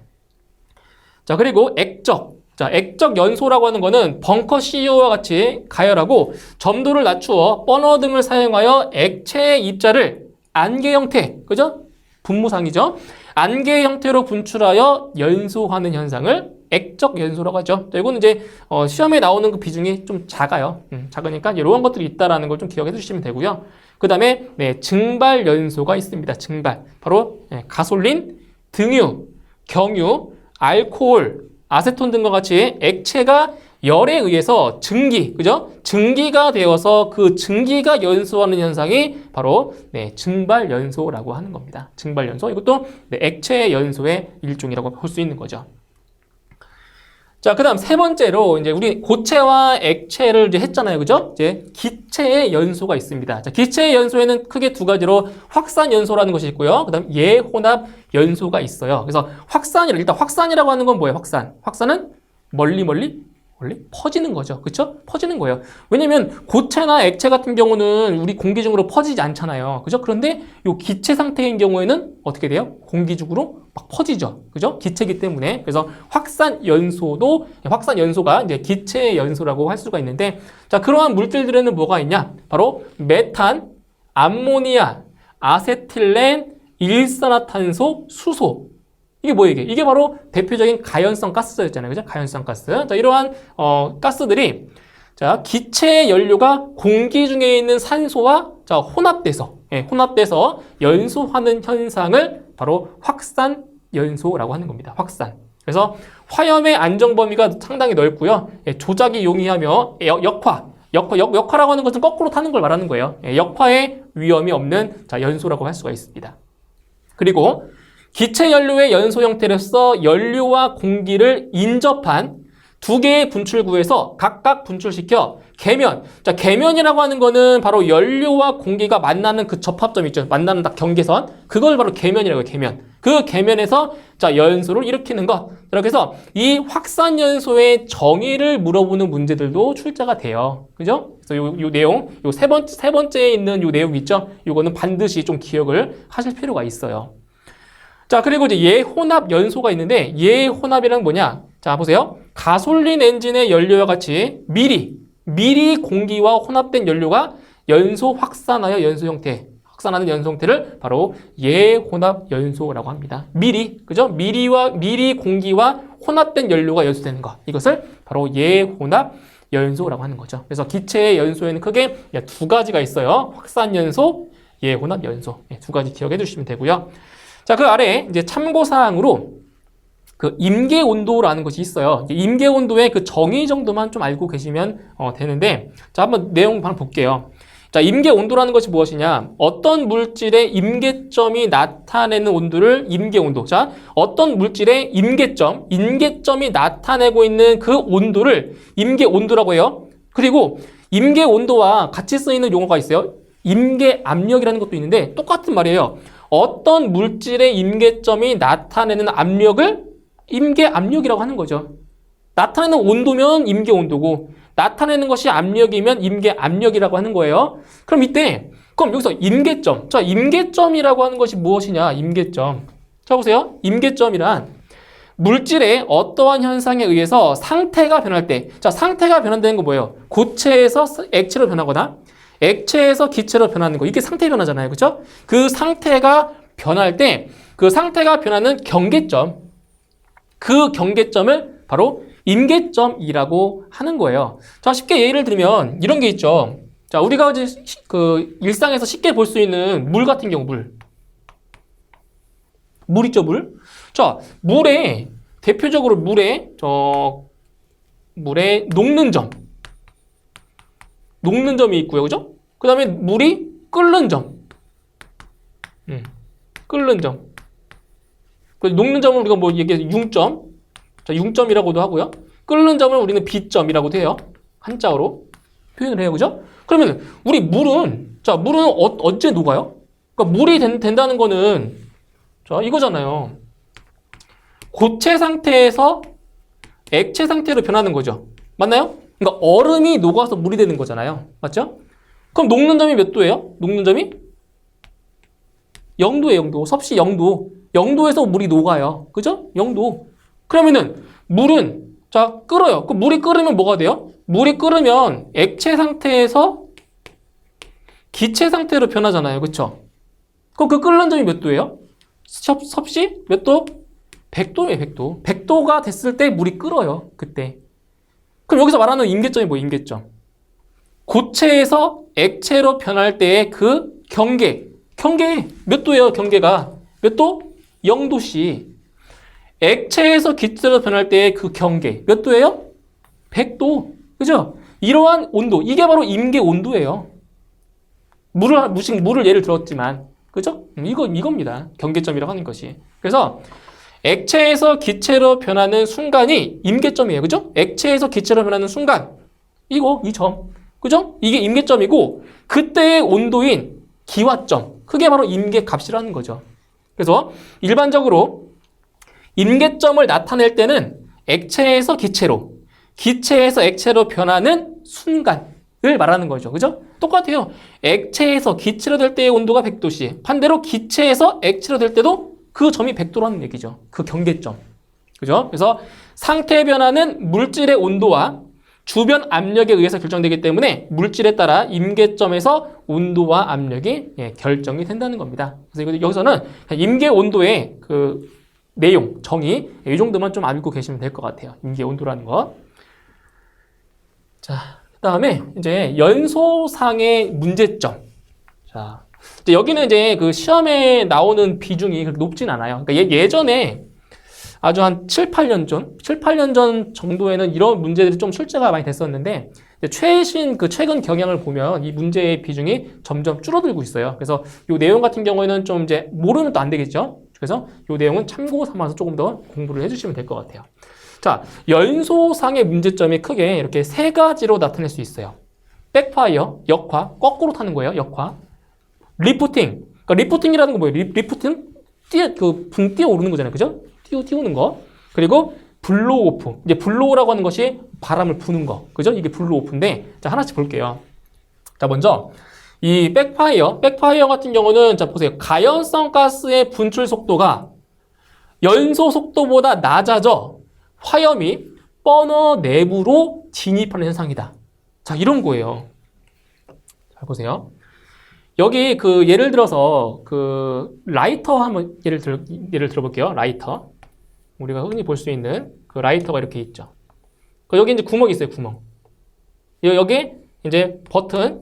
자, 그리고 액적. 자, 액적 연소라고 하는 거는 벙커 CEO와 같이 가열하고 점도를 낮추어 버너 등을 사용하여 액체의 입자를 안개 형태, 그죠? 분무상이죠. 안개 형태로 분출하여 연소하는 현상을 액적 연소라고 하죠. 이거는 이제 시험에 나오는 그 비중이 좀 작아요. 작으니까 이런 것들이 있다라는 걸 좀 기억해 주시면 되고요. 그 다음에 증발 연소가 있습니다. 증발. 바로 가솔린, 등유, 경유, 알코올, 아세톤 등과 같이 액체가 열에 의해서 증기, 그죠? 증기가 되어서 그 증기가 연소하는 현상이 바로 증발 연소라고 하는 겁니다. 증발 연소. 이것도 액체 연소의 일종이라고 볼 수 있는 거죠. 자, 그다음 세 번째로 이제 우리 고체와 액체를 이제 했잖아요. 그죠? 이제 기체의 연소가 있습니다. 자, 기체의 연소에는 크게 두 가지로 확산 연소라는 것이 있고요. 그다음 예혼합 연소가 있어요. 그래서 일단 확산이라고 하는 건 뭐예요? 확산은 멀리 퍼지는 거죠. 그렇죠? 퍼지는 거예요. 왜냐면 고체나 액체 같은 경우는 우리 공기 중으로 퍼지지 않잖아요. 그죠? 그런데 이 기체 상태인 경우에는 어떻게 돼요? 공기 중으로 막 퍼지죠. 그죠? 기체이기 때문에. 그래서 확산 연소가 이제 기체의 연소라고 할 수가 있는데, 자, 그러한 물질들에는 뭐가 있냐? 바로 메탄, 암모니아, 아세틸렌, 일산화탄소, 수소. 이게 뭐예요, 이게? 이게 바로 대표적인 가연성 가스였잖아요. 그죠? 가연성 가스. 자, 이러한, 가스들이, 자, 기체 연료가 공기 중에 있는 산소와, 자, 혼합돼서 연소하는 현상을 바로 확산 연소라고 하는 겁니다. 확산. 그래서 화염의 안정 범위가 상당히 넓고요. 조작이 용이하며, 역화라고 하는 것은 거꾸로 타는 걸 말하는 거예요. 역화의 위험이 없는, 자, 연소라고 할 수가 있습니다. 그리고, 기체 연료의 연소 형태로서 연료와 공기를 인접한 두 개의 분출구에서 각각 분출시켜 계면. 자, 계면이라고 하는 거는 바로 연료와 공기가 만나는 그 접합점 있죠. 만나는 딱 경계선. 그걸 바로 계면이라고 해요, 계면. 그 계면에서 자, 연소를 일으키는 것. 이렇게 해서 이 확산 연소의 정의를 물어보는 문제들도 출제가 돼요. 그죠? 그래서 요 내용, 세 번째에 있는 요 내용 있죠? 요거는 반드시 좀 기억을 하실 필요가 있어요. 자, 그리고 이제 예혼합 연소가 있는데, 예혼합이란 뭐냐? 자, 보세요. 가솔린 엔진의 연료와 같이 미리 공기와 혼합된 연료가 확산하는 연소 형태를 바로 예혼합 연소라고 합니다. 그죠? 미리 공기와 혼합된 연료가 연소되는 것. 이것을 바로 예혼합 연소라고 하는 거죠. 그래서 기체의 연소에는 크게 두 가지가 있어요. 확산 연소, 예혼합 연소. 두 가지 기억해 주시면 되고요. 자, 그 아래 이제 참고사항으로 그 임계 온도라는 것이 있어요. 임계 온도의 그 정의 정도만 좀 알고 계시면 되는데, 자, 한번 내용 한번 볼게요. 자, 임계 온도라는 것이 무엇이냐? 어떤 물질의 임계점이 나타내는 온도를 임계 온도. 자, 어떤 물질의 임계점이 나타내고 있는 그 온도를 임계 온도라고 해요. 그리고 임계 온도와 같이 쓰이는 용어가 있어요. 임계 압력이라는 것도 있는데 똑같은 말이에요. 어떤 물질의 임계점이 나타내는 압력을 임계 압력이라고 하는 거죠. 나타내는 온도면 임계 온도고 나타내는 것이 압력이면 임계 압력이라고 하는 거예요. 그럼 여기서 임계점. 자, 임계점이라고 하는 것이 무엇이냐? 임계점. 자, 보세요. 임계점이란 물질의 어떠한 현상에 의해서 상태가 변할 때, 자, 상태가 변한다는 건 뭐예요? 고체에서 액체로 변하거나 액체에서 기체로 변하는 거. 이게 상태 변화잖아요. 그죠? 그 상태가 변할 때, 그 상태가 변하는 경계점, 그 경계점을 바로 임계점이라고 하는 거예요. 자, 쉽게 예를 들면 이런 게 있죠. 자, 우리가 이제 그 일상에서 쉽게 볼 수 있는 물 같은 경우, 물 있죠, 물? 자, 대표적으로 물에 녹는 점이 있고요, 그죠? 그 다음에 물이 끓는 점. 끓는 점. 녹는 점을 우리가 뭐 얘기해서 융점. 자, 융점이라고도 하고요. 끓는 점을 우리는 B점이라고도 해요. 한자어로 표현을 해요, 그죠? 그러면 우리 물은 언제 녹아요? 그러니까 물이 된다는 거는 자, 이거잖아요. 고체 상태에서 액체 상태로 변하는 거죠. 맞나요? 그러니까 얼음이 녹아서 물이 되는 거잖아요. 맞죠? 그럼 녹는 점이 몇 도예요? 녹는 점이 0도예요, 0도. 섭씨 0도. 0도에서 물이 녹아요. 그죠? 0도. 그러면은 물은 자, 끓어요. 그 물이 끓으면 뭐가 돼요? 물이 끓으면 액체 상태에서 기체 상태로 변하잖아요. 그쵸? 그럼 그 끓는 점이 몇 도예요? 섭씨 몇 도? 100도예요, 100도. 100도가 됐을 때 물이 끓어요. 그때. 그럼 여기서 말하는 임계점이 뭐예요? 임계점. 고체에서 액체로 변할 때의 그 경계 몇 도예요? 경계가 몇 도? 0도씨. 액체에서 기체로 변할 때의 그 경계 몇 도예요? 100도. 그죠? 이러한 온도, 이게 바로 임계 온도예요. 물을 예를 들었지만, 그죠? 이겁니다. 경계점이라고 하는 것이. 그래서 액체에서 기체로 변하는 순간이 임계점이에요. 그죠? 액체에서 기체로 변하는 순간. 이 점. 그죠? 이게 임계점이고, 그때의 온도인 기화점. 그게 바로 임계값이라는 거죠. 그래서 일반적으로 임계점을 나타낼 때는 액체에서 기체로, 기체에서 액체로 변하는 순간을 말하는 거죠. 그죠? 똑같아요. 액체에서 기체로 될 때의 온도가 100도씨. 반대로 기체에서 액체로 될 때도 그 점이 100도라는 얘기죠. 그 경계점. 그죠? 그래서 상태 변화는 물질의 온도와 주변 압력에 의해서 결정되기 때문에 물질에 따라 임계점에서 온도와 압력이 결정이 된다는 겁니다. 그래서 여기서는 임계 온도의 그 내용, 정의 이 정도만 좀 알고 계시면 될 것 같아요. 임계 온도라는 거. 자, 그다음에 이제 연소상의 문제점. 자, 이제 여기는 이제 그 시험에 나오는 비중이 그렇게 높진 않아요. 그러니까 예전에 아주 한 7, 8년 전 정도에는 이런 문제들이 좀 출제가 많이 됐었는데 최근 경향을 보면 이 문제의 비중이 점점 줄어들고 있어요. 그래서 이 내용 같은 경우에는 좀 이제 모르면 또 안 되겠죠. 그래서 이 내용은 참고 삼아서 조금 더 공부를 해주시면 될 것 같아요. 자, 연소상의 문제점이 크게 이렇게 세 가지로 나타낼 수 있어요. 백파이어, 역화, 거꾸로 타는 거예요. 역화. 리프팅. 그러니까 리프팅이라는 건 뭐예요? 리프팅? 붕 뛰어 오르는 거잖아요. 그죠? 띄우는 거. 그리고 블로우오프. 이제 블로우라고 하는 것이 바람을 부는 거. 그죠? 이게 블로우오프인데, 자, 하나씩 볼게요. 자, 먼저, 이 백파이어 같은 경우는, 자, 보세요. 가연성 가스의 분출 속도가 연소 속도보다 낮아져 화염이 버너 내부로 진입하는 현상이다. 자, 이런 거예요. 잘 보세요. 여기 예를 들어서 라이터 한번 예를 들어볼게요. 라이터. 우리가 흔히 볼 수 있는 그 라이터가 이렇게 있죠. 여기 이제 구멍이 있어요, 구멍. 여기 이제 버튼을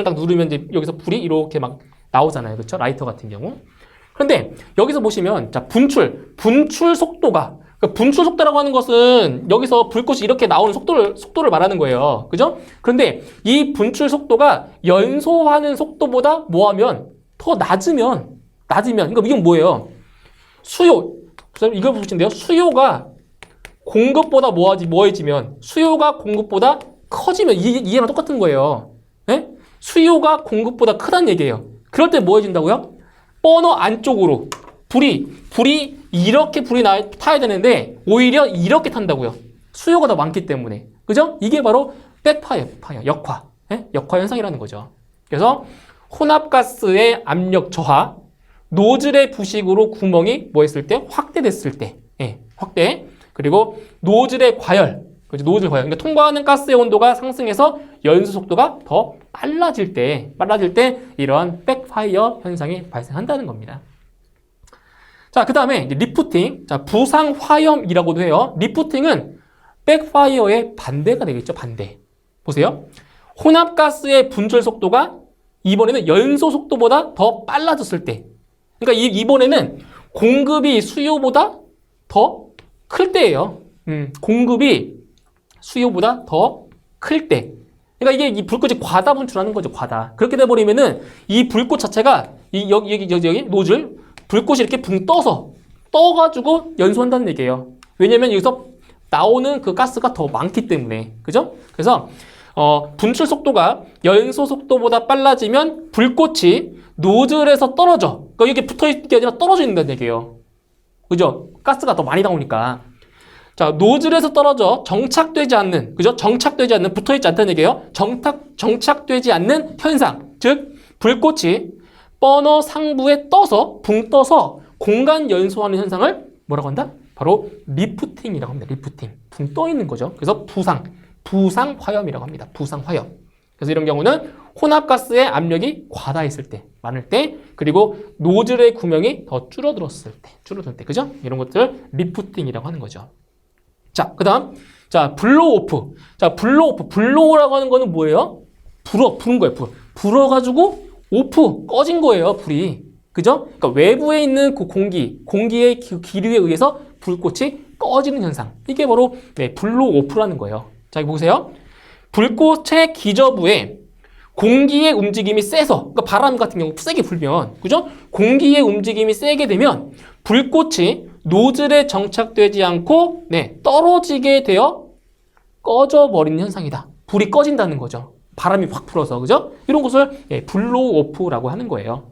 딱 누르면 이제 여기서 불이 이렇게 막 나오잖아요. 그렇죠? 라이터 같은 경우. 그런데 여기서 보시면, 자, 분출 속도가, 분출 속도라고 하는 것은 여기서 불꽃이 이렇게 나오는 속도를 말하는 거예요. 그죠? 그런데 이 분출 속도가 연소하는 속도보다 뭐하면 더 낮으면, 그러니까 이건 뭐예요? 이거 보시는데요. 수요가 공급보다 뭐해지면, 수요가 공급보다 커지면, 이해랑 똑같은 거예요. 네? 수요가 공급보다 크다는 얘기예요. 그럴 때 뭐해진다고요? 버너 안쪽으로 불이 이렇게 타야 되는데 오히려 이렇게 탄다고요. 수요가 더 많기 때문에. 그죠? 이게 바로 백파이어, 역화, 예? 역화 현상이라는 거죠. 그래서 혼합가스의 압력 저하, 노즐의 부식으로 구멍이 뭐 했을 때? 확대됐을 때, 예, 확대. 그리고 노즐의 과열, 그렇죠? 노즐 과열. 그러니까 통과하는 가스의 온도가 상승해서 연소 속도가 더 빨라질 때 이러한 백파이어 현상이 발생한다는 겁니다. 자, 그 다음에 리프팅. 자, 부상 화염이라고도 해요. 리프팅은 백파이어의 반대가 되겠죠, 반대. 보세요. 혼합가스의 분출 속도가 이번에는 연소 속도보다 더 빨라졌을 때. 그러니까 이번에는 공급이 수요보다 더 클 때예요. 공급이 수요보다 더 클 때. 그러니까 이게 이 불꽃이 과다 분출하는 거죠, 과다. 그렇게 돼버리면은 이 불꽃 자체가 여기 노즐 불꽃이 이렇게 붕 떠가지고 연소한다는 얘기예요. 왜냐면 여기서 나오는 그 가스가 더 많기 때문에. 그죠? 그래서 분출 속도가 연소 속도보다 빨라지면 불꽃이 노즐에서 떨어져. 그러니까 이게 붙어있는 게 아니라 떨어져 있는다는 얘기예요. 그죠? 가스가 더 많이 나오니까. 자, 노즐에서 떨어져 정착되지 않는, 그죠? 정착되지 않는, 붙어있지 않다는 얘기예요. 정착되지 않는 현상. 즉, 불꽃이 버너 상부에 붕 떠서 공간 연소하는 현상을 뭐라고 한다? 바로 리프팅이라고 합니다. 리프팅. 붕 떠 있는 거죠. 그래서 부상 화염이라고 합니다. 부상 화염. 그래서 이런 경우는 혼합가스의 압력이 과다했을 때, 많을 때, 그리고 노즐의 구멍이 더 줄어들 때, 그죠? 이런 것들 리프팅이라고 하는 거죠. 자, 그 다음, 자, 블로오프. 자, 블로우라고 하는 거는 뭐예요? 부른 거예요, 불어가지고 꺼진 거예요, 불이. 그죠? 그러니까 외부에 있는 그 공기의 기류에 의해서 불꽃이 꺼지는 현상. 이게 바로 블로오프라는 거예요. 자, 여기 보세요. 불꽃의 기저부에 공기의 움직임이 세서, 그러니까 바람 같은 경우 세게 불면, 그죠? 공기의 움직임이 세게 되면 불꽃이 노즐에 정착되지 않고 떨어지게 되어 꺼져버리는 현상이다. 불이 꺼진다는 거죠. 바람이 확 불어서, 그죠? 이런 것을 블로우오프라고 하는 거예요.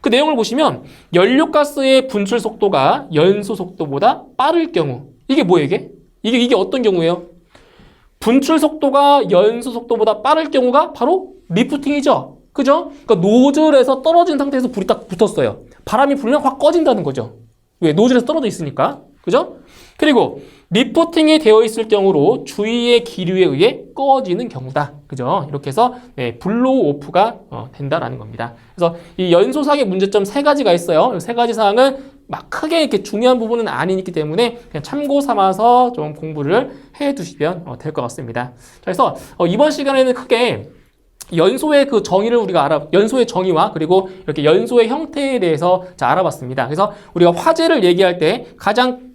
그 내용을 보시면 연료가스의 분출 속도가 연소 속도보다 빠를 경우, 이게 뭐예요, 이게? 이게 어떤 경우예요? 분출 속도가 연소 속도보다 빠를 경우가 바로 리프팅이죠. 그죠? 그러니까 노즐에서 떨어진 상태에서 불이 딱 붙었어요. 바람이 불면 확 꺼진다는 거죠. 왜? 노즐에서 떨어져 있으니까. 그죠? 그리고 리프팅이 되어 있을 경우로 주위의 기류에 의해 꺼지는 경우다. 그죠? 이렇게 해서 블로우오프가 된다라는 겁니다. 그래서 이 연소상의 문제점 3가지가 있어요. 3가지 사항은 막 크게 이렇게 중요한 부분은 아니기 때문에 그냥 참고 삼아서 좀 공부를 해 두시면 될 것 같습니다. 그래서 이번 시간에는 크게 연소의 그 정의를 우리가 연소의 정의와 그리고 이렇게 연소의 형태에 대해서 알아봤습니다. 그래서 우리가 화재를 얘기할 때 가장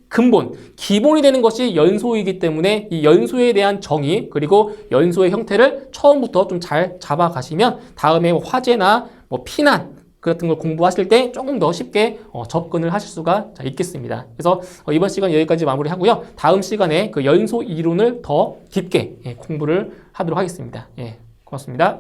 기본이 되는 것이 연소이기 때문에 이 연소에 대한 정의 그리고 연소의 형태를 처음부터 좀 잘 잡아가시면 다음에 화재나 피난 같은 걸 공부하실 때 조금 더 쉽게 접근을 하실 수가 있겠습니다. 그래서 이번 시간 여기까지 마무리하고요. 다음 시간에 그 연소 이론을 더 깊게 공부를 하도록 하겠습니다. 고맙습니다.